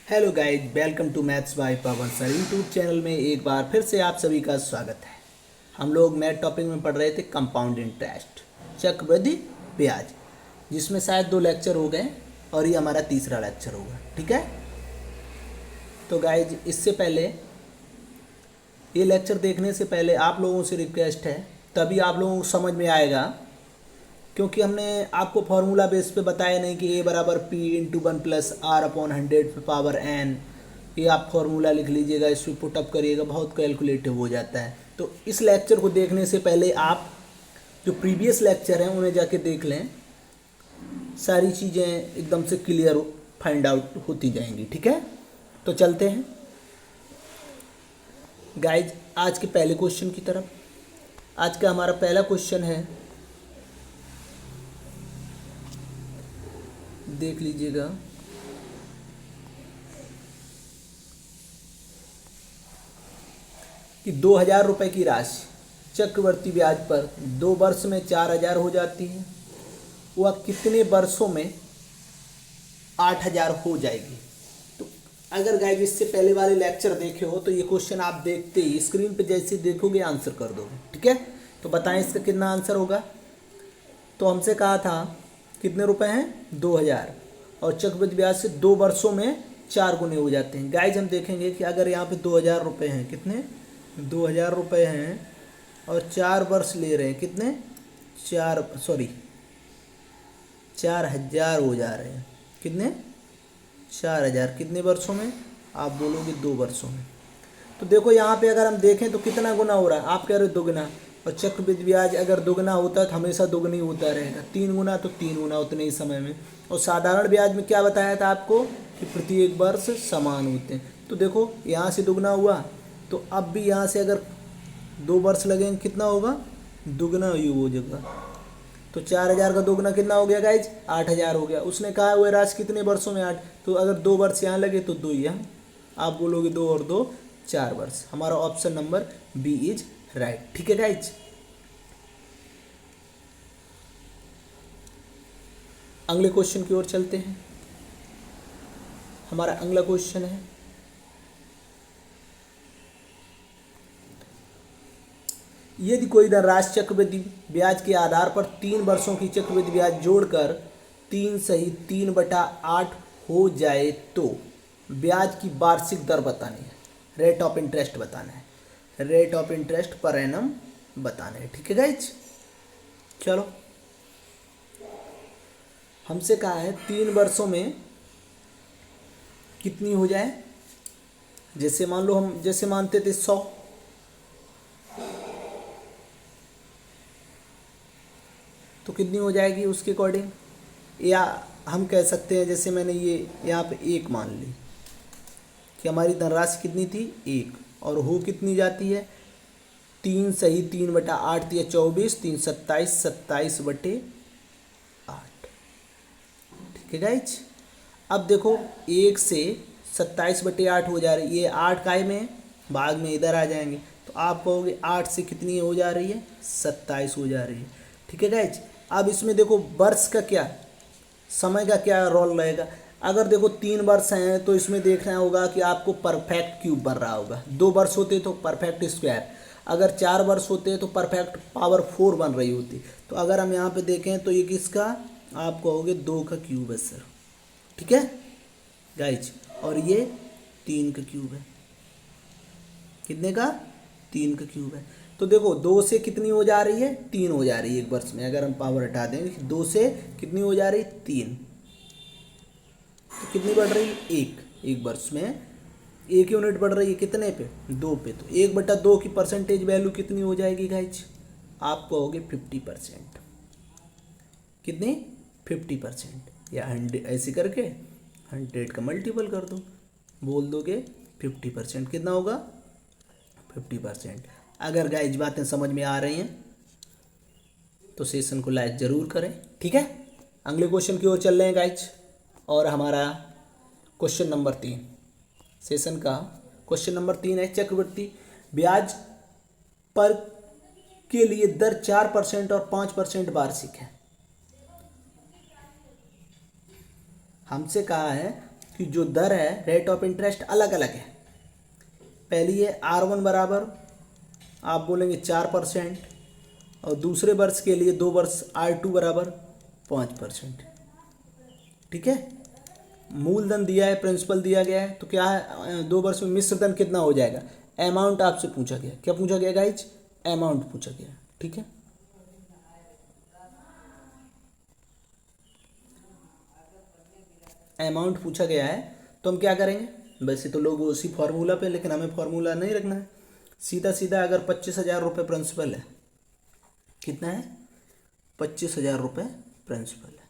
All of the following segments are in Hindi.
Hello guys, welcome to maths by Pawan sir YouTube channel में एक बार फिर से आप सभी का स्वागत है। हम लोग मैथ टॉपिक में पढ़ रहे थे कंपाउंड इंटरेस्ट, चक्रवृद्धि ब्याज, जिसमें शायद 2 लेक्चर हो गए और ये हमारा तीसरा लेक्चर होगा। ठीक है, तो गाइज इससे पहले ये लेक्चर देखने से पहले आप लोगों से रिक्वेस्ट है, तभी आप लोगों को समझ में आएगा, क्योंकि हमने आपको फार्मूला बेस पे बताया नहीं कि ए बराबर पी इंटू 1+r/100⁴n। ये आप फार्मूला लिख लीजिएगा, इस पर पुटअप करिएगा, बहुत कैलकुलेटिव हो जाता है। तो इस लेक्चर को देखने से पहले आप जो प्रीवियस लेक्चर हैं उन्हें जाके देख लें, सारी चीज़ें एकदम से क्लियर फाइंड आउट होती जाएंगी। ठीक है, तो चलते हैं गाइज आज के पहले क्वेश्चन की तरफ। आज का हमारा पहला क्वेश्चन है, देख लीजिएगा। कि 2,000 रुपये की राशि चक्रवर्ती ब्याज पर 2 वर्ष में 4,000 हो जाती है, वह कितने वर्षों में 8,000 हो जाएगी। तो अगर गाइस इससे पहले वाले लेक्चर देखे हो तो ये क्वेश्चन आप देखते ही स्क्रीन पे जैसे देखोगे आंसर कर दोगे। ठीक है, तो बताएं इसका कितना आंसर होगा। तो हमसे कहा था कितने रुपए हैं, 2,000, और चक्रवृद्धि ब्याज से 2 वर्षों में 4 गुने हो जाते हैं। गाइज हम देखेंगे कि अगर यहाँ पे 2,000 रुपये हैं, कितने 2,000 रुपये हैं, और 4 वर्ष ले रहे हैं, कितने 4,000 हो जा रहे हैं, कितने 4,000 कितने वर्षों में, आप बोलोगे 2 वर्षों में। तो देखो यहाँ पे अगर हम देखें तो कितना गुना हो रहा है, आप कह रहे हो दुगना, और चक्रवृद्धि ब्याज अगर दुगना होता है तो हमेशा दुगनी होता रहेगा, 3 गुना तो 3 गुना उतने ही समय में। और साधारण ब्याज में क्या बताया था आपको कि प्रत्येक वर्ष समान होते हैं। तो देखो यहाँ से दुगना हुआ, तो अब भी यहाँ से अगर 2 वर्ष लगेंगे कितना होगा, दुगना ही हो जाएगा। तो 4,000 का दुगना कितना हो गया गाइज, 8,000 हो गया। उसने कहा हुआ राशि कितने वर्षों में 8, तो अगर 2 वर्ष यहाँ लगे तो 2 यहाँ, आप बोलोगे 2 और 2 4 वर्ष। हमारा option number B is right. ठीक है गाइज, अगले क्वेश्चन की ओर चलते हैं। हमारा अगला क्वेश्चन है, यदि कोई धनराशि चक्रवृद्धि ब्याज के आधार पर 3 वर्षों की चक्रवृद्धि ब्याज जोड़कर 3 सही 3/8 हो जाए तो ब्याज की वार्षिक दर बतानी है, रेट ऑफ इंटरेस्ट बताना है, rate of interest per annum बताना है। ठीक है गाइज, चलो हमसे कहा है 3 वर्षों में कितनी हो जाए। जैसे मान लो हम जैसे मानते थे 100, तो कितनी हो जाएगी उसके अकॉर्डिंग, या हम कह सकते हैं जैसे मैंने ये यहाँ पे 1 मान ली कि हमारी धनराशि कितनी थी 1, और हो कितनी जाती है 3 सही 3/8 या 24, 3 27 27/8। ठीक है गाइज, अब देखो 1 से 27/8 हो जा रही है, ये 8 काय में भाग में इधर आ जाएंगे, तो आप कहोगे 8 से कितनी हो जा रही है 27 हो जा रही है। ठीक है गाइज, अब इसमें देखो वर्ष का क्या, समय का क्या रोल रहेगा। अगर देखो 3 वर्ष हैं तो इसमें देखना होगा कि आपको परफेक्ट क्यूब बन रहा होगा, 2 वर्ष होते तो परफेक्ट स्क्वायर, अगर 4 वर्ष होते तो परफेक्ट पावर 4 बन रही होती। तो अगर हम यहाँ पे देखें तो ये किसका, आप कहोगे 2 का क्यूब है सर। ठीक है गाइज, और ये 3 का क्यूब है, कितने का 3 का क्यूब है। तो देखो 2 से कितनी हो जा रही है 3 हो जा रही है एक वर्ष में, अगर हम पावर हटा दें 2 से कितनी हो जा रही है 3, तो कितनी बढ़ रही है 1 वर्ष में 1 यूनिट बढ़ रही है, कितने पे 2 पे। तो 1/2 की परसेंटेज वैल्यू कितनी हो जाएगी गाइज, आप कहोगे 50%। कितनी 50%, या 100 ऐसे करके 100 का मल्टीपल कर दो, बोल दोगे 50%, कितना होगा 50%। अगर गाइज बातें समझ में आ रही हैं तो सेशन को लाइक जरूर करें। ठीक है, अगले क्वेश्चन की ओर चल रहे हैं गाइज, और हमारा क्वेश्चन नंबर 3, सेशन का क्वेश्चन नंबर 3 है, चक्रवृद्धि ब्याज पर के लिए दर 4% और 5% वार्षिक है। हमसे कहा है कि जो दर है रेट ऑफ इंटरेस्ट अलग अलग है। पहली है R1 बराबर आप बोलेंगे 4%, और दूसरे वर्ष के लिए 2 वर्ष R2 बराबर 5%। ठीक है, मूलधन दिया है, प्रिंसिपल दिया गया है, तो क्या है 2 वर्ष में मिश्र धन कितना हो जाएगा। अमाउंट आपसे पूछा गया, क्या पूछा गया गाइज, अमाउंट पूछा गया। ठीक है, अमाउंट पूछा गया है, तो हम क्या करेंगे, वैसे तो लोग उसी फार्मूला पे, लेकिन हमें फार्मूला नहीं रखना है, सीधा सीधा अगर 25,000 रुपये प्रिंसिपल है, कितना है 25,000 रुपये प्रिंसिपल है,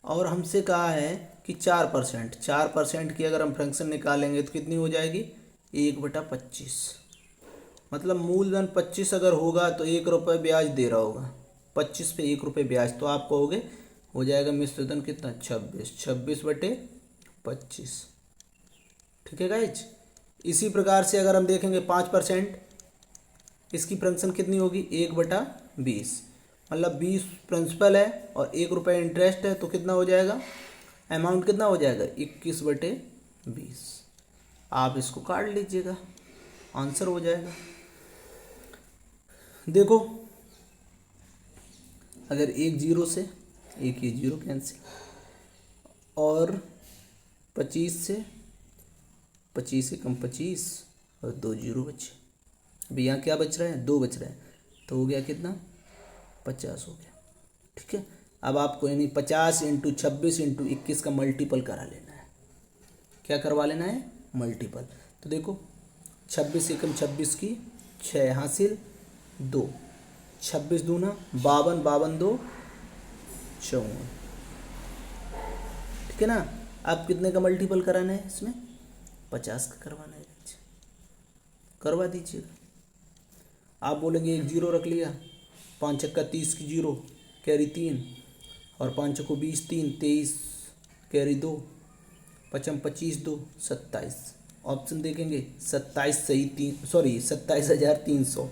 और हमसे कहा है कि 4% की अगर हम फ्रैक्शन निकालेंगे तो कितनी हो जाएगी 1/25। मतलब मूलधन 25 अगर होगा तो 1 रुपये ब्याज दे रहा होगा, 25 पे 1 रुपये ब्याज, तो आप कहोगे हो जाएगा मिश्र धन कितना 26/25। ठीक है गाइज, इसी प्रकार से अगर हम देखेंगे 5%, इसकी फ्रैक्शन कितनी होगी 1/20, मतलब 20 प्रिंसिपल है और 1 रुपये इंटरेस्ट है, तो कितना हो जाएगा अमाउंट, कितना हो जाएगा 21/20। आप इसको काट लीजिएगा, आंसर हो जाएगा। देखो अगर एक जीरो से एक ये जीरो कैंसिल, और 25 से 25 एकम 25 और 2 जीरो बचे, अभी यहाँ क्या बच रहा है 2 बच रहा है, तो हो गया कितना 50 हो गया। ठीक है, अब आपको यानी 50 × 26 × 21 का मल्टीपल करा लेना है। क्या करवा लेना है मल्टीपल, तो देखो 26 एकम 26 की 6 हासिल 2, 26 दूना 52, 52 2 54। ठीक है ना, अब कितने का मल्टीपल कराना है इसमें 50 का करवाना है, करवा दीजिएगा। आप बोलेंगे एक जीरो रख लिया, 5 छक्का 30 की जीरो कैरी 3, और 5 छक्को 20 3 23 कैरी 2, 5 25 2 27। ऑप्शन देखेंगे 27 सही 27,300,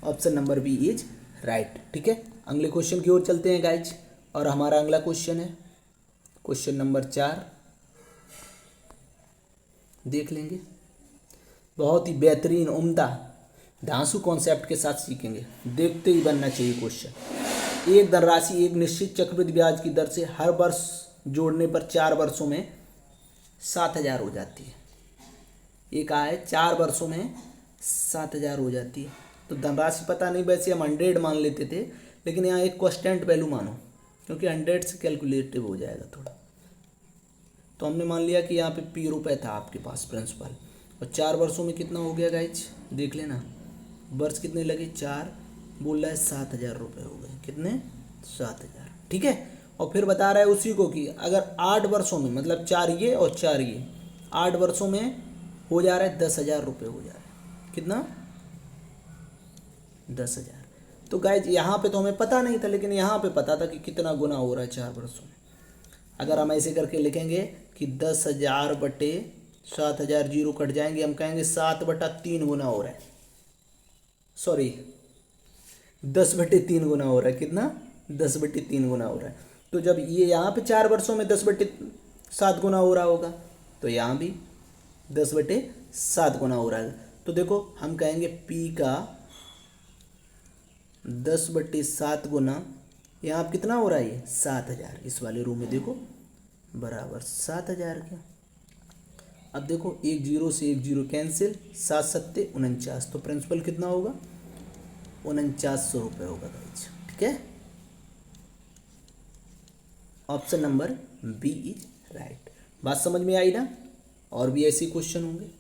option number B is right. ठीक है, अगले क्वेश्चन की ओर चलते हैं गाइज, और हमारा अगला क्वेश्चन है क्वेश्चन नंबर 4, देख लेंगे। बहुत ही बेहतरीन उम्दा धांसू कॉन्सेप्ट के साथ सीखेंगे, देखते ही बनना चाहिए क्वेश्चन। एक धनराशि एक निश्चित चक्रवृद्धि ब्याज की दर से हर वर्ष जोड़ने पर 4 वर्षों में 7,000 हो जाती है। ये कहा है 4 वर्षों में 7,000 हो जाती है, तो धनराशि पता नहीं, वैसे हम 100 मान लेते थे, लेकिन यहाँ एक कांस्टेंट वैल्यू मानो, क्योंकि 100 से कैलकुलेटिव हो जाएगा थोड़ा, तो हमने मान लिया कि यहाँ पे P रुपये था आपके पास प्रिंसिपल, और 4 वर्षों में कितना हो गया गाइज देख लेना, वर्ष कितने लगे 4, बोल रहा है 7,000 रुपये हो गए, कितने 7,000। ठीक है, और फिर बता रहा है उसी को कि अगर 8 वर्षों में, मतलब 4 ये और 4 ये, 8 वर्षों में हो जा रहा है 10,000 रुपये हो जा रहा है, कितना 10,000। तो गाइज यहाँ पे तो हमें पता नहीं था, लेकिन यहाँ पे पता था कि कितना गुना हो रहा है 4 वर्षों में। अगर हम ऐसे करके लिखेंगे कि 10,000 बटे 7,000, जीरो कट जाएंगे, हम कहेंगे 7/3 गुना हो रहा है, सॉरी 10/3 गुना हो रहा है, कितना 10/3 गुना हो रहा है। तो जब ये यहाँ पे 4 वर्षों में 10/7 गुना हो रहा होगा, तो यहाँ भी 10/7 गुना हो रहा है। तो देखो हम कहेंगे P का 10/7 गुना, यहाँ आप कितना हो रहा है ये 7,000, इस वाले रूम में देखो बराबर 7,000 का। अब देखो एक जीरो से एक जीरो कैंसिल, 7 सत्ते 49, तो प्रिंसिपल कितना होगा 4900 रुपये होगा गाइज। ठीक है, option number B is right. बात समझ में आई ना, और भी ऐसे क्वेश्चन होंगे।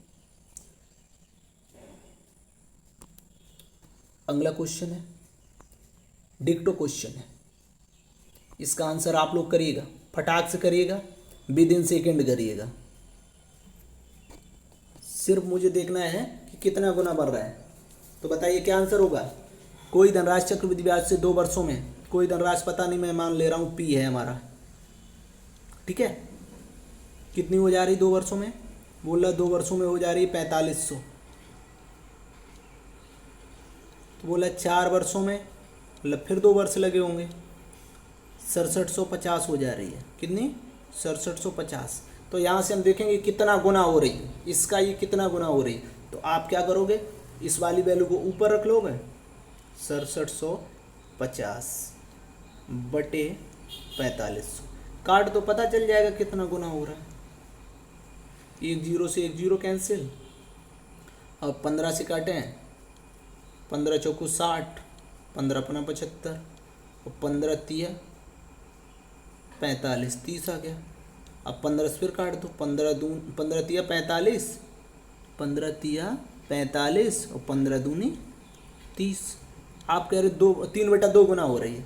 अगला क्वेश्चन है डिक्टो क्वेश्चन है, इसका आंसर आप लोग करिएगा, फटाक से करिएगा, विद इन सेकेंड करिएगा, सिर्फ मुझे देखना है कि कितना गुना बढ़ रहा है। तो बताइए क्या आंसर होगा। कोई धनराशि चक्रवृद्धि ब्याज से 2 वर्षों में, कोई धनराशि पता नहीं, मैं मान ले रहा हूँ P है हमारा, ठीक है, कितनी हो जा रही 2 वर्षों में, बोल रहा 2 वर्षों में हो जा रही है 4500, तो बोला 4 वर्षों में मतलब फिर 2 वर्ष लगे होंगे। 6750 हो जा रही है, कितनी? 6750। तो यहाँ से हम देखेंगे कितना गुना हो रही है, इसका ये कितना गुना हो रही है। तो आप क्या करोगे, इस वाली वैल्यू को ऊपर रख लोगे, 6750 बटे 4500, काट तो पता चल जाएगा कितना गुना हो रहा है। एक जीरो से एक जीरो कैंसिल, अब 15 से काटें, 15 चौको 60, 15 पना 75, और 15 तिया 45, 30 आ गया। अब 15 से फिर काट दो, 15 तिया 45, 15 तिया 45 और 15 दूनी 30। आप कह रहे 3/2 गुना हो रही है,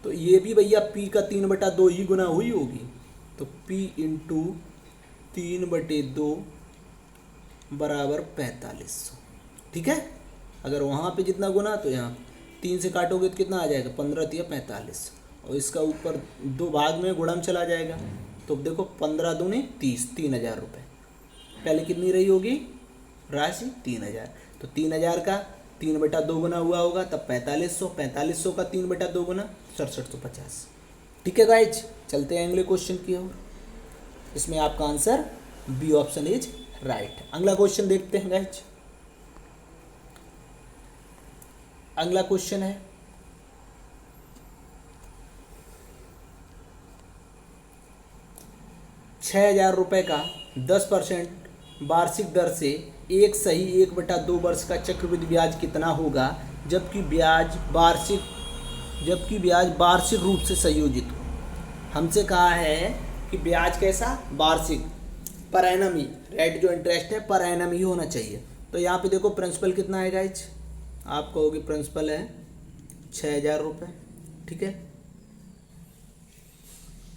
तो ये भी भैया P का 3/2 ही गुना हुई होगी। तो P इंटू 3/2 बराबर 4500, ठीक है। अगर वहाँ पे जितना गुना तो यहाँ 3 से काटोगे तो कितना आ जाएगा, 15 तिया 45, और इसका ऊपर 2 भाग में गुणम चला जाएगा। तो देखो 15 दूनी 30, 3000 रुपये। पहले कितनी रही होगी राशि, 3000। तो 3000 का 3/2 गुना हुआ होगा तब 4500, 4500 का 3/2 गुना 6750। ठीक है गाइज, चलते हैं अगले क्वेश्चन की ओर। इसमें आपका answer B option is right. अगला क्वेश्चन देखते हैं गाइज। अगला क्वेश्चन है, ₹6000 का 10% वार्षिक दर से एक सही 1/2 वर्ष का चक्रवृद्धि ब्याज कितना होगा, जबकि ब्याज वार्षिक रूप से संयोजित हो। हमसे कहा है कि ब्याज कैसा, वार्षिक, पर एनम ही, रेट जो इंटरेस्ट है पर एनम ही होना चाहिए। तो यहाँ पे देखो प्रिंसिपल कितना है गाइज, आप कहोगे प्रिंसिपल है ₹6000, ठीक है।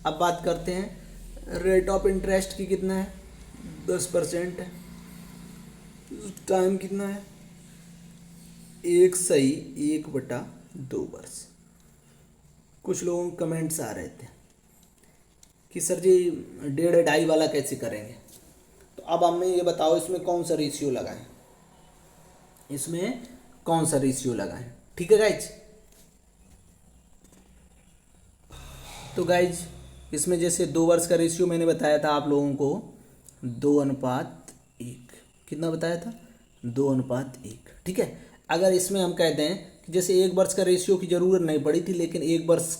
अब बात करते हैं रेट ऑफ इंटरेस्ट की, कितना है, 10% है। टाइम कितना है, एक सही 1/2 वर्ष। कुछ लोगों के कमेंट्स आ रहे थे कि सर जी 1.5 वाला कैसे करेंगे। तो अब हमें ये बताओ इसमें कौन सा रेशियो लगाएं, इसमें कौन सा रेशियो लगाएं, ठीक है गाइज। तो गाइज इसमें जैसे 2 वर्ष का रेशियो मैंने बताया था आप लोगों को 2:1, कितना बताया था, 2:1, ठीक है। अगर इसमें हम कहते हैं कि जैसे 1 वर्ष का रेशियो की ज़रूरत नहीं पड़ी थी, लेकिन 1 वर्ष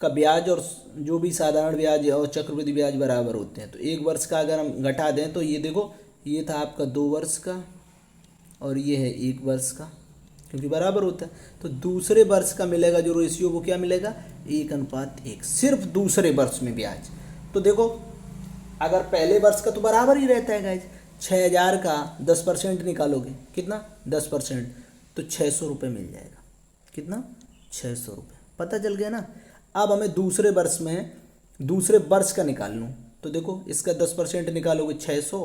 का ब्याज और जो भी साधारण ब्याज और चक्रवृद्धि ब्याज बराबर होते हैं, तो 1 वर्ष का अगर हम घटा दें तो ये देखो, ये था आपका 2 वर्ष का और ये है 1 वर्ष का, क्योंकि बराबर होता है। तो दूसरे वर्ष का मिलेगा जो रेशियो, वो क्या मिलेगा, 1:1, सिर्फ दूसरे वर्ष में ब्याज। तो देखो अगर पहले वर्ष का तो बराबर ही रहता है गाइज, 6000 का 10% निकालोगे, कितना, 10%, तो 600 रुपये मिल जाएगा। कितना, 600 रुपये, पता चल गया ना। अब हमें दूसरे वर्ष का निकाल लूँ, तो देखो इसका 10% निकालोगे 600,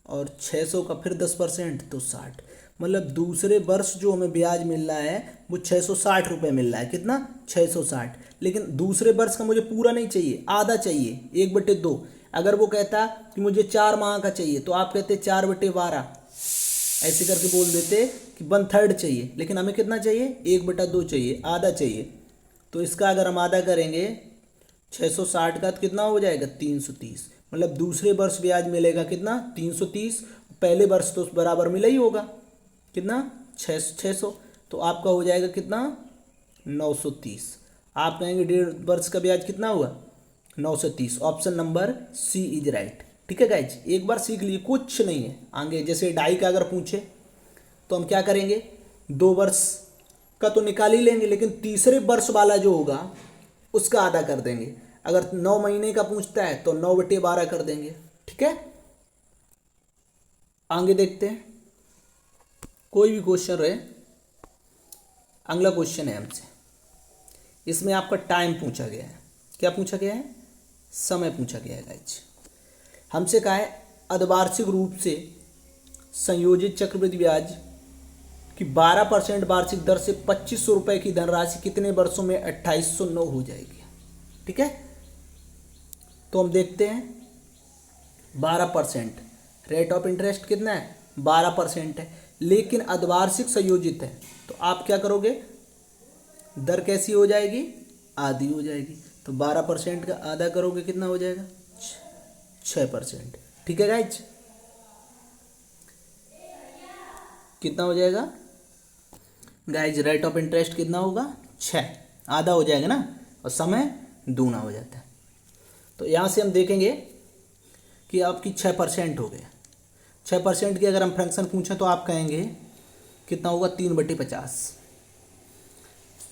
और 600 का फिर 10% तो 60, मतलब दूसरे वर्ष जो हमें ब्याज मिल रहा है वो 660 रुपये मिल रहा है। कितना, 660। लेकिन दूसरे वर्ष का मुझे पूरा नहीं चाहिए, आधा चाहिए, 1/2। अगर वो कहता कि मुझे 4 माह का चाहिए तो आप कहते 4/12, ऐसे करके बोल देते कि 1/3 चाहिए। लेकिन हमें कितना चाहिए, 1/2 चाहिए, आधा चाहिए। तो इसका अगर हम आधा करेंगे 660 का तो कितना हो जाएगा, 330। मतलब दूसरे वर्ष ब्याज मिलेगा कितना, 330। पहले वर्ष तो बराबर मिला ही होगा, कितना, 600। तो आपका हो जाएगा कितना, 930। आप कहेंगे 1.5 वर्ष का ब्याज कितना हुआ, 930। Option number C is right. ठीक है गाइज, एक बार सीख लिए, कुछ नहीं है आगे। जैसे डाई का अगर पूछे तो हम क्या करेंगे, 2 वर्ष का तो निकाल ही लेंगे, लेकिन तीसरे वर्ष वाला जो होगा उसका आधा कर देंगे। अगर 9 महीने का पूछता है तो 9/12 कर देंगे। ठीक है, आगे देखते हैं, कोई भी क्वेश्चन रहे। अगला क्वेश्चन है हमसे, इसमें आपका टाइम पूछा गया है। क्या पूछा गया है, समय पूछा गया है गाइज। हमसे कहा है अर्धवार्षिक रूप से संयोजित चक्रवृद्धि ब्याज कि 12% वार्षिक दर से 2500 रुपये की धनराशि कितने वर्षों में 2809 हो जाएगी। ठीक है, तो हम देखते हैं 12% रेट ऑफ इंटरेस्ट कितना है, 12% है, लेकिन अर्धवार्षिक संयोजित है। तो आप क्या करोगे, दर कैसी हो जाएगी, आधी हो जाएगी। तो 12% का आधा करोगे कितना हो जाएगा, 6%। ठीक है गाइज, कितना हो जाएगा गाइज, रेट ऑफ इंटरेस्ट कितना होगा, 6, आधा हो जाएगा ना, और समय दूना हो जाता है। तो यहाँ से हम देखेंगे कि आपकी 6% हो गया। 6% की अगर हम फ्रैक्शन पूछें तो आप कहेंगे कितना होगा, 3/50।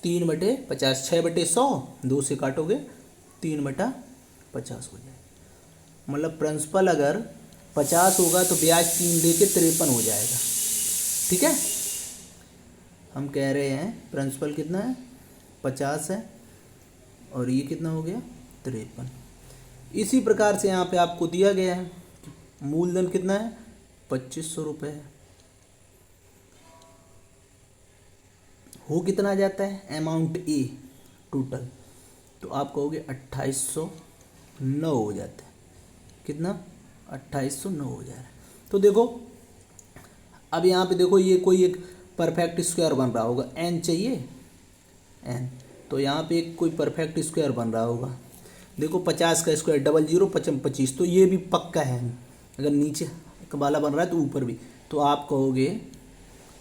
3/50, 6/100, 2 से काटोगे 3/50 हो जाएगा। मतलब प्रिंसिपल अगर 50 होगा तो ब्याज 3 लेके 53 हो जाएगा। ठीक है, हम कह रहे हैं प्रिंसिपल कितना है, 50 है, और ये कितना हो गया, 53। इसी प्रकार से यहाँ पे आपको दिया गया है मूलधन कितना है, 2500 रुपये है। हो कितना जाता है, अमाउंट ए टोटल, तो आप कहोगे 2809 हो जाता है। कितना, 2809 हो जा रहा है। तो देखो अब यहाँ पे देखो, ये कोई एक परफेक्ट स्क्वायर बन रहा होगा, एन चाहिए, एन, तो यहाँ पे एक कोई परफेक्ट स्क्वायर बन रहा होगा। देखो 50 का स्क्वायर 00 55 25, तो ये भी पक्का है। अगर नीचे वाला बन रहा है तो ऊपर भी, तो आप कहोगे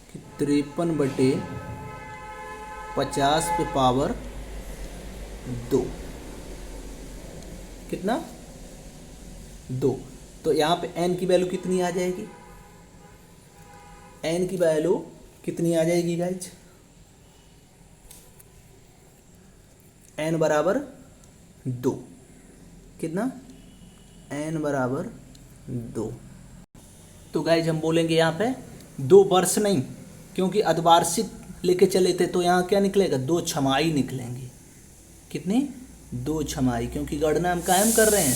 कि 53/50 पे पावर 2, कितना, 2। तो यहाँ पे एन की वैल्यू कितनी आ जाएगी, एन की वैल्यू कितनी आ जाएगी गाइज, एन बराबर 2, कितना, एन बराबर 2। तो गाइज हम बोलेंगे यहाँ पे 2 वर्ष नहीं, क्योंकि अर्धवार्षिक लेके चले थे तो यहाँ क्या निकलेगा, 2 छमाही निकलेंगी। कितनी, 2 छमाही, क्योंकि गणना हम कायम कर रहे हैं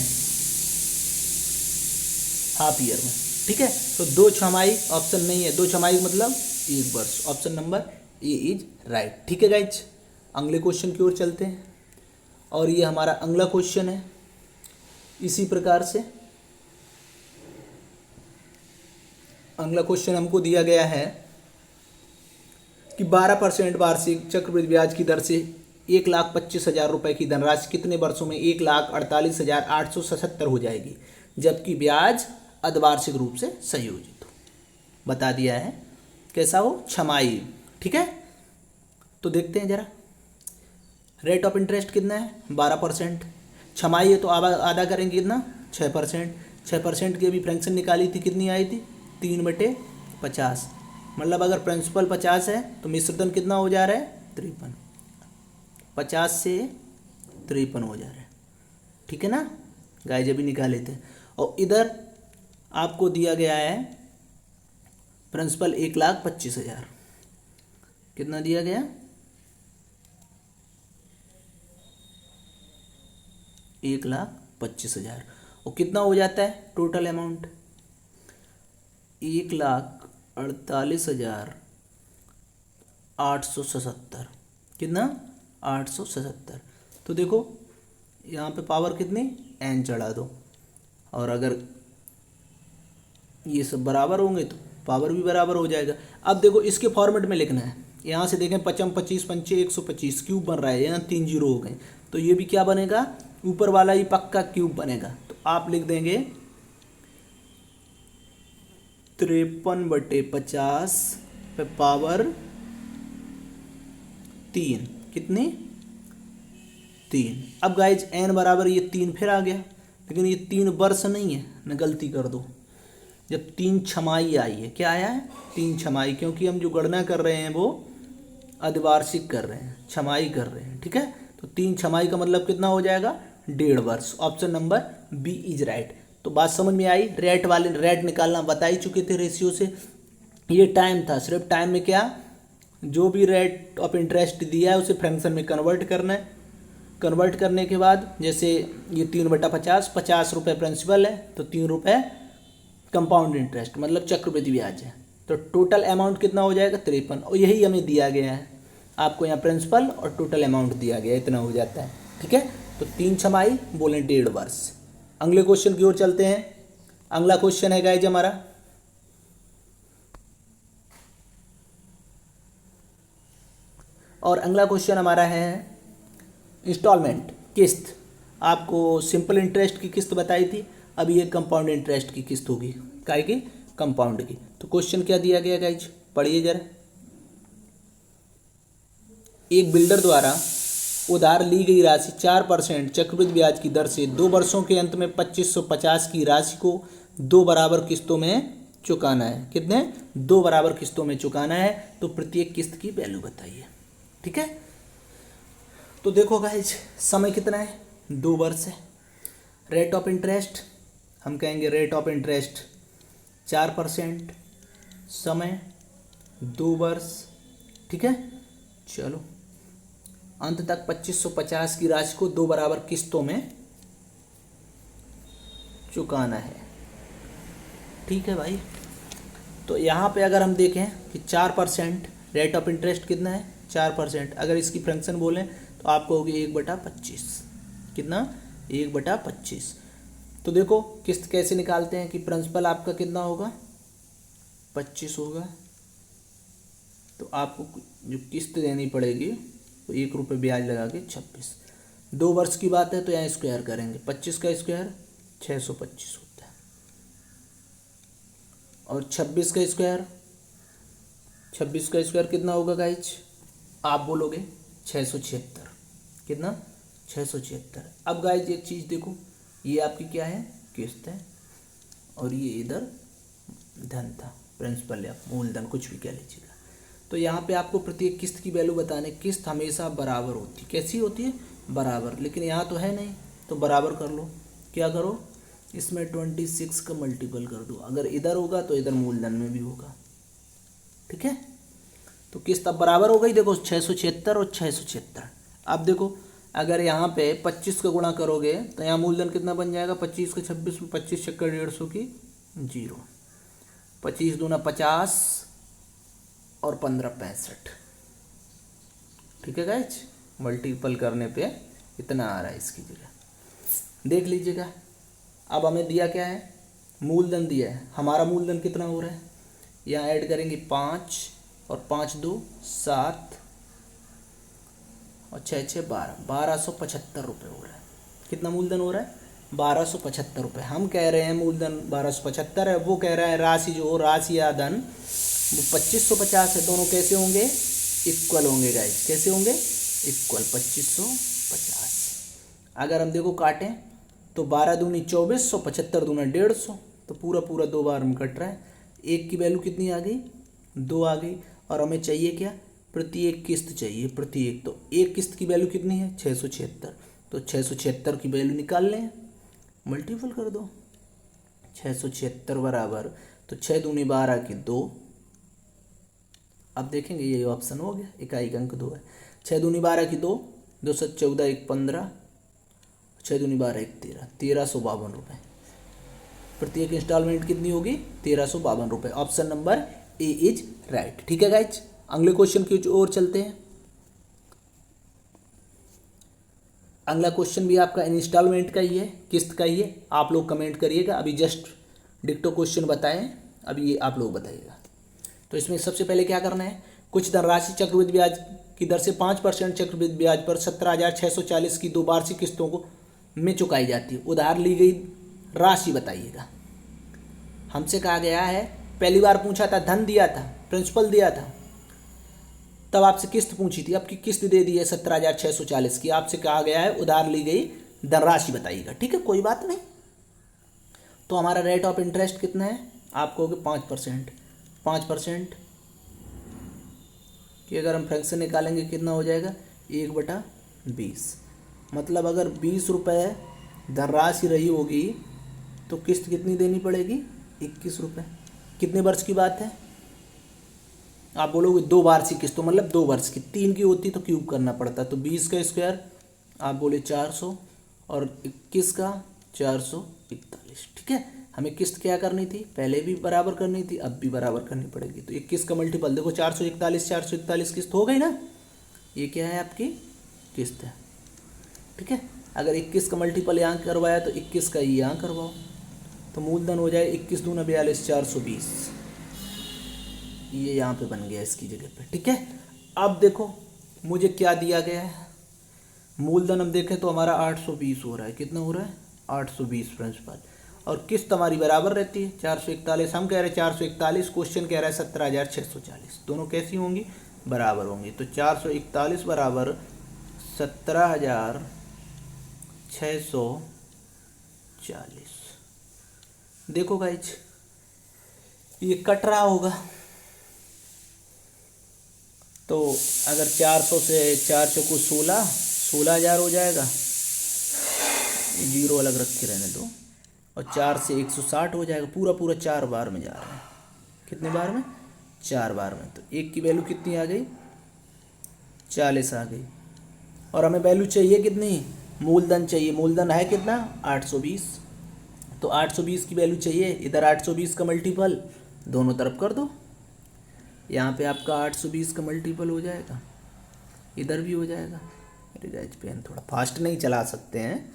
हाफ ईयर में। ठीक है, तो 2 छमाही ऑप्शन नहीं है, 2 छमाही मतलब 1 वर्ष, option number A is right. ठीक है गाइज, अगले क्वेश्चन की ओर चलते हैं, और ये हमारा अगला क्वेश्चन है। इसी प्रकार से अगला क्वेश्चन हमको दिया गया है कि 12% वार्षिक चक्रवृद्धि ब्याज की दर से 1,25,000 रुपये की धनराशि कितने वर्षों में 1,48,877 हो जाएगी, जबकि ब्याज अर्धवार्षिक रूप से संयोजित हो। बता दिया है कैसा हो, छमाही। ठीक है, तो देखते हैं जरा, रेट ऑफ इंटरेस्ट कितना है, 12%, छमाही है तो आधा करेंगे कितना, 6%। 6% की अभी फ्रैक्शन निकाली थी, कितनी आई थी, 3/50। मतलब अगर प्रिंसिपल 50 है तो मिश्रधन कितना हो जा रहा है, 53, 50 से 53 हो जा रहा है। ठीक है ना गाइस, अभी निकाले थे। और इधर आपको दिया गया है प्रिंसिपल 1,25,000, कितना दिया गया, 1,25,000, और कितना हो जाता है टोटल अमाउंट, 1,48,877, कितना, 877। तो देखो यहाँ पे पावर कितनी, एन चढ़ा दो, और अगर ये सब बराबर होंगे तो पावर भी बराबर हो जाएगा। अब देखो इसके फॉर्मेट में लिखना है, यहाँ से देखें 55 25 पंचे 125 क्यूब बन रहा है, यहाँ 3 जीरो हो गए, तो ये भी क्या बनेगा, ऊपर वाला ही पक्का क्यूब बनेगा। तो आप लिख देंगे 53/50 पे पावर 3, कितनी, 3। अब गाइज एन बराबर ये 3 फिर आ गया, लेकिन ये 3 वर्ष नहीं है, मैं गलती कर दो, जब 3 छमाही आई है, क्या आया है, 3 छमाही, क्योंकि हम जो गणना कर रहे हैं वो अर्धवार्षिक कर रहे हैं, छमाही कर रहे हैं। ठीक है, तो 3 छमाही का मतलब कितना हो जाएगा, 1.5 वर्ष, option number B is right. तो बात समझ में आई, रेट वाले रेट निकालना बता ही चुके थे रेशियो से, ये टाइम था, सिर्फ टाइम में क्या, जो भी रेट ऑफ इंटरेस्ट दिया है उसे फ्रैक्शन में कन्वर्ट करना है। कन्वर्ट करने के बाद जैसे ये 3/50, 50 रुपये प्रिंसिपल है तो 3 रुपये कंपाउंड इंटरेस्ट मतलब चक्रवृद्धि ब्याज है, तो टोटल अमाउंट कितना हो जाएगा, 53, और यही हमें दिया गया है आपको, यहाँ प्रिंसिपल और टोटल अमाउंट दिया गया है, इतना हो जाता है। ठीक है, तो 3 छमाही बोलें 1.5 वर्ष। अगले क्वेश्चन की ओर चलते हैं। अगला क्वेश्चन है गाइज हमारा, और अगला क्वेश्चन हमारा है इंस्टॉलमेंट किस्त। आपको सिंपल इंटरेस्ट की किस्त बताई थी, अब ये कंपाउंड इंटरेस्ट की किस्त होगी, काय की कंपाउंड की। तो क्वेश्चन क्या दिया गया गाइज, पढ़िए जरा। एक बिल्डर द्वारा उधार ली गई राशि 4% चक्रवृद्धि ब्याज की दर से 2 वर्षों के अंत में 2550 की राशि को 2 बराबर किस्तों में चुकाना है। कितने? 2 बराबर किस्तों में चुकाना है। तो प्रत्येक किस्त की वैल्यू बताइए। ठीक है, तो देखो गाइज, समय कितना है? 2 वर्ष है। रेट ऑफ इंटरेस्ट हम कहेंगे रेट ऑफ इंटरेस्ट 4%, समय 2 वर्ष। ठीक है, चलो अंत तक 2550 की राशि को 2 बराबर किस्तों में चुकाना है। ठीक है भाई, तो यहाँ पे अगर हम देखें कि 4% रेट ऑफ इंटरेस्ट कितना है? 4%। अगर इसकी फ्रैक्शन बोलें तो आपको होगी 1/25। कितना? 1/25। तो देखो किस्त कैसे निकालते हैं कि प्रिंसिपल आपका कितना होगा? 25 होगा, तो आपको जो किस्त देनी पड़ेगी तो 1 रुपये ब्याज लगा के 26। 2 वर्ष की बात है तो यहाँ स्क्वायर करेंगे, 25 का स्क्वायर 625 होता है, और 26 का स्क्वायर, 26 का स्क्वायर कितना होगा गाइज? आप बोलोगे 676। कितना? 676। अब गाइज एक चीज़ देखो, ये आपकी क्या है? किस्त है, और ये इधर धन था, प्रिंसिपल या मूलधन कुछ भी कह लीजिएगा। तो यहाँ पे आपको प्रत्येक किस्त की वैल्यू बताने, किस्त हमेशा बराबर होती है। कैसी होती है? बराबर। लेकिन यहाँ तो है नहीं, तो बराबर कर लो। क्या करो? इसमें 26 का मल्टीपल कर दो। अगर इधर होगा तो इधर मूलधन में भी होगा। ठीक है, तो किस्त अब बराबर हो गई। देखो 676 और 676। अब देखो अगर यहाँ पे 25 का गुणा करोगे तो यहाँ मूलधन कितना बन जाएगा? 25 का 26 में 25 चक्कर 150 की 0, 25 दूना 50 और 15 65। ठीक है गाइज, मल्टीपल करने पे इतना आ रहा है इसकी जगह, देख लीजिएगा। अब हमें दिया क्या है? मूलधन दिया है। हमारा मूलधन कितना हो रहा है? यहाँ ऐड करेंगे 5 और 5 2 7 और 6 6 12, 1275 रुपये हो रहा है। कितना मूलधन हो रहा है? 1275 रुपये। हम कह रहे हैं मूलधन 1275 है, वो कह रहा है राशि जो राशि या धन वो 2550 है। दोनों कैसे होंगे? इक्वल होंगे गाइस। कैसे होंगे? इक्वल, 2550। अगर हम देखो काटें तो 12 दूनी 2400, 75 दूना 150, तो पूरा पूरा 2 बार में कट रहा है। एक की वैल्यू कितनी आ गई? 2 आ गई। और हमें चाहिए क्या? प्रत्येक किस्त चाहिए, प्रत्येक। तो एक किस्त की वैल्यू कितनी है? 676। तो 676 की वैल्यू निकाल लें, मल्टीपल कर दो। 676 बराबर, तो 6 दूनी 12 की 2। अब देखेंगे ये ऑप्शन हो गया, इकाई का अंक 2 है। 6 दूनी 12 की 2, 2 7 14 1 15, 6 दूनी 12 1 13, 1352 रुपये। प्रत्येक इंस्टॉलमेंट कितनी होगी? 1352 रुपये। Option number A is right. ठीक है गाइज, अगले क्वेश्चन की ओर चलते हैं। अगला क्वेश्चन भी आपका इंस्टॉलमेंट का ही है, किस्त का ही है। आप लोग कमेंट करिएगा, अभी जस्ट डिक्टो क्वेश्चन बताएं, अभी ये आप लोग बताइएगा। तो इसमें सबसे पहले क्या करना है? कुछ धनराशि चक्रवृद्धि ब्याज की दर से 5% चक्रवृद्धि ब्याज पर 17,640 की 2 वार्षिक किस्तों को में चुकाई जाती है। उधार ली गई राशि बताइएगा। हमसे कहा गया है, पहली बार पूछा था धन दिया था, प्रिंसिपल दिया था, तब आपसे किस्त पूछी थी। आपकी किस्त दे दी है 17,640 की। आपसे कहा गया है उधार ली गई धनराशि बताइएगा। ठीक है, कोई बात नहीं। तो हमारा रेट ऑफ इंटरेस्ट कितना है? आप कहोगे 5%। 5% कि अगर हम फ्रैक्शन निकालेंगे कितना हो जाएगा? 1/20। मतलब अगर 20 रुपये धनराशि रही होगी तो किस्त कितनी देनी पड़ेगी? 21 रुपये। कितने वर्ष की बात है? आप बोलोगे 2 वार्षिक किस्तों, मतलब 2 वर्ष की। 3 की होती तो क्यूब करना पड़ता। तो 20 का स्क्वायर आप बोले 400 और 21 का 441। ठीक है, हमें किस्त क्या करनी थी? पहले भी बराबर करनी थी, अब भी बराबर करनी पड़ेगी। तो 21 का मल्टीपल देखो, 441, 441 किस्त हो गई ना। ये क्या है? आपकी किस्त है। ठीक है, अगर 21 का मल्टीपल यहाँ करवाया तो 21 का यहाँ करवाओ, तो मूलधन हो जाए 21 दूना 42, 420। ये यहाँ पे बन गया इसकी जगह पे। ठीक है, अब देखो मुझे क्या दिया गया है, मूलधन हम देखें तो हमारा 820 हो रहा है। कितना हो रहा है? 820 प्रिंसिपल। और किस्त हमारी बराबर रहती है 441। हम कह रहे हैं 441, क्वेश्चन कह रहा है 17,640। दोनों कैसी होंगी? बराबर होंगी। तो 441 बराबर 17,640। देखो गाइज, ये कट रहा होगा, तो अगर 400 से 4 चौको 16,000 हो जाएगा। जीरो अलग रख के रहने दो। और 4 से 160 हो जाएगा। पूरा पूरा 4 बार में जा रहा है। कितने बार में? 4 बार में। तो एक की वैल्यू कितनी आ गई? 40 आ गई। और हमें वैल्यू चाहिए कितनी? मूलधन चाहिए। मूलधन है कितना? 820। तो 820 की वैल्यू चाहिए। इधर 820 का मल्टीपल दोनों तरफ कर दो। यहाँ पे आपका 820 का मल्टीपल हो जाएगा, इधर भी हो जाएगा। अरे गाइस, पेन थोड़ा फास्ट नहीं चला सकते हैं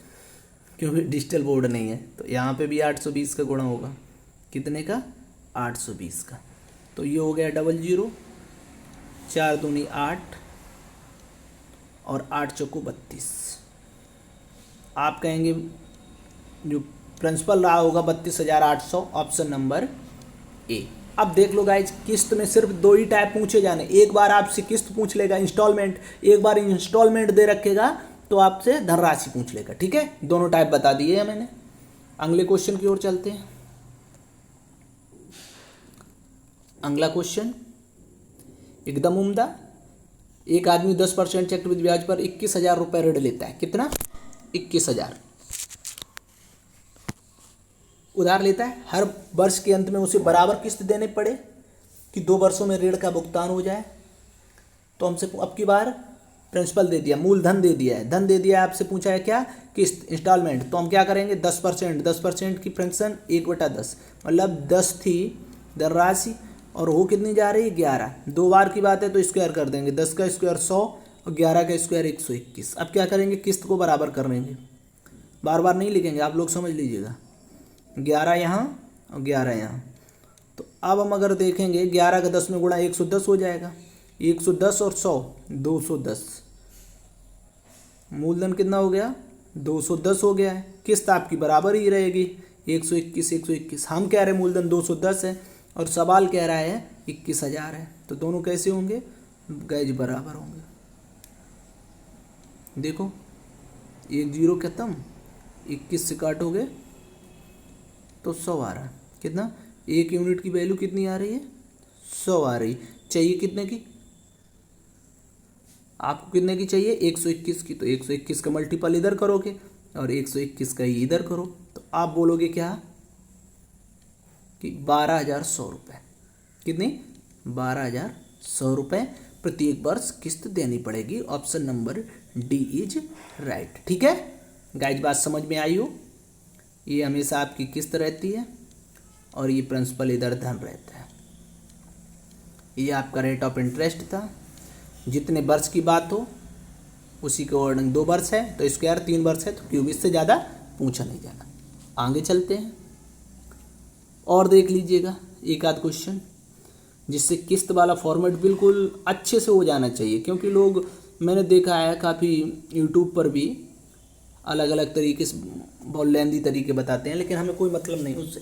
क्योंकि डिजिटल बोर्ड नहीं है। तो यहाँ पे भी 820 का गुणा होगा। कितने का? 820 का। तो ये हो गया 00, 4 दूनी 8 और 8 चौको 32। आप कहेंगे जो प्रिंसिपल रहा होगा 32,800, ऑप्शन नंबर ए। अब देख लो गाइज, किस्त में सिर्फ 2 ही टाइप पूछे जाने। एक बार आपसे किस्त पूछ लेगा इंस्टॉलमेंट, एक बार इंस्टॉलमेंट दे रखेगा तो आपसे धनराशि पूछ लेगा। ठीक है, दोनों टाइप बता दिए हैं मैंने। अगले क्वेश्चन की ओर चलते हैं। अगला क्वेश्चन एकदम उम्दा। एक आदमी 10% चक्रवृद्धि ब्याज पर 21,000 रुपये ऋण लेता है। कितना? 21,000 उधार लेता है। हर वर्ष के अंत में उसे बराबर किस्त देने पड़े कि 2 वर्षों में ऋण का भुगतान हो जाए। तो हमसे अब की बार प्रिंसिपल दे दिया, मूलधन दे दिया है, धन दे दिया है। आपसे पूछा है क्या? किस्त, इंस्टॉलमेंट। तो हम क्या करेंगे? 10% की फ्रैक्शन 1/10, मतलब 10 थी धनराशि और वो कितनी जा रही है? 11। 2 बार की बात है तो स्क्वायर कर देंगे। 10 का स्क्वायर 100 और 11 का स्क्वायर 121। अब क्या करेंगे? किस्त को बराबर कर लेंगे। बार बार नहीं लिखेंगे, आप लोग समझ लीजिएगा। 11 यहाँ और 11 यहाँ। तो अब हम अगर देखेंगे 11 का 10 में गुणा 110 हो जाएगा। 110 और 100 210। मूलधन कितना हो गया? 210 हो गया है। किस्त आपकी बराबर ही रहेगी 121। हम कह रहे हैं मूलधन 210 है और सवाल कह रहा है 21,000 है। तो दोनों कैसे होंगे? गैज बराबर होंगे। देखो, 1 0 खत्म, 21 से काटोगे तो 100 आ रहा है। कितना? 1 यूनिट की वैल्यू कितनी आ रही है? 100 आ रही। चाहिए कितने की? आपको कितने की चाहिए? 121 की। तो 121 का मल्टीपल इधर करोगे और 121 का ही इधर करो। तो आप बोलोगे क्या कि 12,100 रुपये। कितनी? 12,100 रुपये प्रत्येक वर्ष किस्त देनी पड़ेगी। Option number D is right. ठीक है गाइज, बात समझ में आई हो? ये हमेशा आपकी किस्त रहती है और ये प्रिंसिपल इधर धन रहता है। ये आपका रेट ऑफ इंटरेस्ट था। जितने वर्ष की बात हो उसी के अकॉर्डिंग 2 वर्ष है तो स्क्वायर, 3 वर्ष है तो क्यूब। इससे ज़्यादा पूछा नहीं जाना। आगे चलते हैं और देख लीजिएगा एक आध क्वेश्चन जिससे किस्त वाला फॉर्मेट बिल्कुल अच्छे से हो जाना चाहिए। क्योंकि लोग, मैंने देखा है काफ़ी यूट्यूब पर भी अलग अलग तरीके से बहुत लेंदी तरीके बताते हैं, लेकिन हमें कोई मतलब नहीं उससे।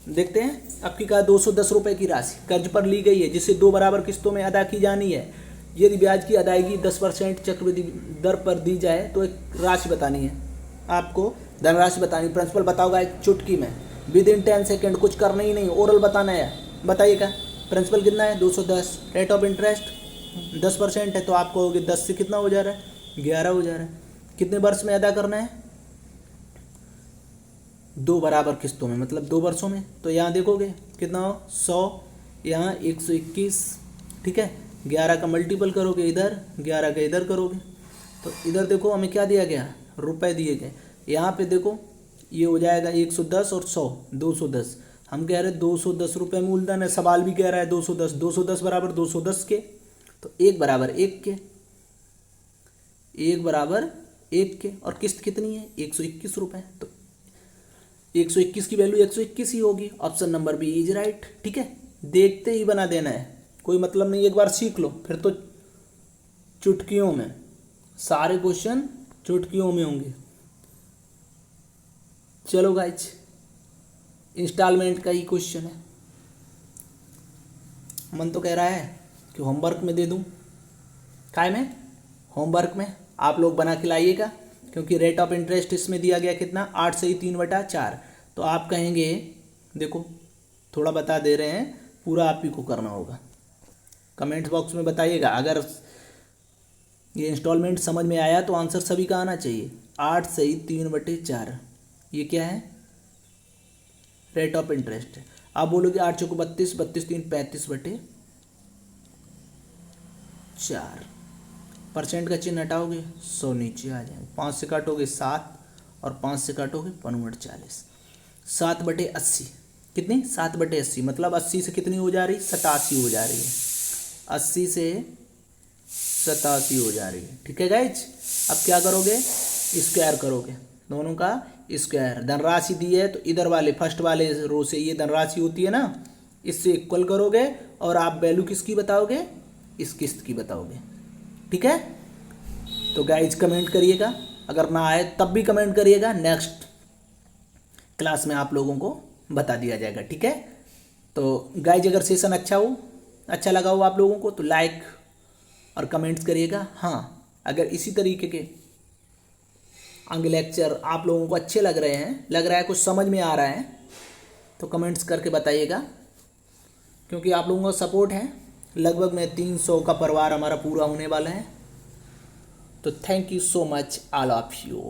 देखते हैं। आपकी कहा 210 रुपये की राशि कर्ज पर ली गई है जिसे 2 बराबर किस्तों में अदा की जानी है। यदि ब्याज की अदायगी 10% चक्रवृद्धि दर पर दी जाए तो एक राशि बतानी है। आपको धनराशि बतानी। प्रिंसिपल बताओगा एक चुटकी में, विद इन 10 सेकेंड। कुछ करना ही नहीं, ओरल बताना है। बताइएगा प्रिंसिपल कितना है? 210। रेट ऑफ इंटरेस्ट 10% है तो आपको होगी 10 से कितना हो जा रहा है? 11 हो जा रहा है। कितने वर्ष में अदा करना है? 2 बराबर किस्तों में, मतलब 2 वर्षों में। तो यहाँ देखोगे कितना हो? 100, यहाँ 121। ठीक है, 11 का मल्टीपल करोगे इधर, 11 का इधर करोगे तो इधर देखो हमें क्या दिया गया? रुपए दिए गए। यहाँ पे देखो ये हो जाएगा 110 और 100 210। हम कह रहे 210 रुपये मूलधन है। सवाल भी कह रहा है 210। 210 बराबर 210 के, तो 1 बराबर 1 के, 1 बराबर 1 के। और किस्त कितनी है? 121 रुपये। तो 121 की वैल्यू 121 ही होगी। Option number B is right. ठीक है, देखते ही बना देना है, कोई मतलब नहीं। एक बार सीख लो फिर तो चुटकियों में, सारे क्वेश्चन चुटकियों में होंगे। चलो गाइज, इंस्टॉलमेंट का ही क्वेश्चन है। मन तो कह रहा है कि होमवर्क में दे दूं। काय में? होमवर्क में आप लोग बना के लाइएगा, क्योंकि रेट ऑफ इंटरेस्ट इसमें दिया गया कितना, 8 से ही 3/4। तो आप कहेंगे, देखो थोड़ा बता दे रहे हैं, पूरा आप ही को करना होगा। कमेंट बॉक्स में बताइएगा। अगर ये इंस्टॉलमेंट समझ में आया तो आंसर सभी का आना चाहिए। 8 से ही 3/4 ये क्या है? रेट ऑफ इंटरेस्ट है। आप बोलोगे 8 चौको 32, 32 3 35/4। परसेंट का चिन्ह हटाओगे 100 नीचे आ जाएंगे। 5 से काटोगे 7 और 5 से काटोगे 5/40। 7/80 कितनी? 7/80 मतलब 80 से कितनी हो जा रही? 87 हो जा रही है। 80 से 87 हो जा रही है। ठीक है गाइज, अब क्या करोगे? स्क्वायर करोगे, दोनों का स्क्वायर। धनराशि दी है तो इधर वाले फर्स्ट वाले रो से ये धनराशि होती है ना, इससे इक्वल करोगे और आप वैल्यू किसकी बताओगे? इस किस्त की बताओगे। ठीक है, तो गाइज कमेंट करिएगा, अगर ना आए तब भी कमेंट करिएगा, नेक्स्ट क्लास में आप लोगों को बता दिया जाएगा। ठीक है, तो गाइज अगर सेशन अच्छा लगा हो आप लोगों को तो लाइक और कमेंट्स करिएगा। हाँ, अगर इसी तरीके के अंग लेक्चर आप लोगों को अच्छे लग रहा है कुछ समझ में आ रहा है, तो कमेंट्स करके बताइएगा, क्योंकि आप लोगों का सपोर्ट है। लगभग में 300 का परिवार हमारा पूरा होने वाला है। तो thank you so much all of you.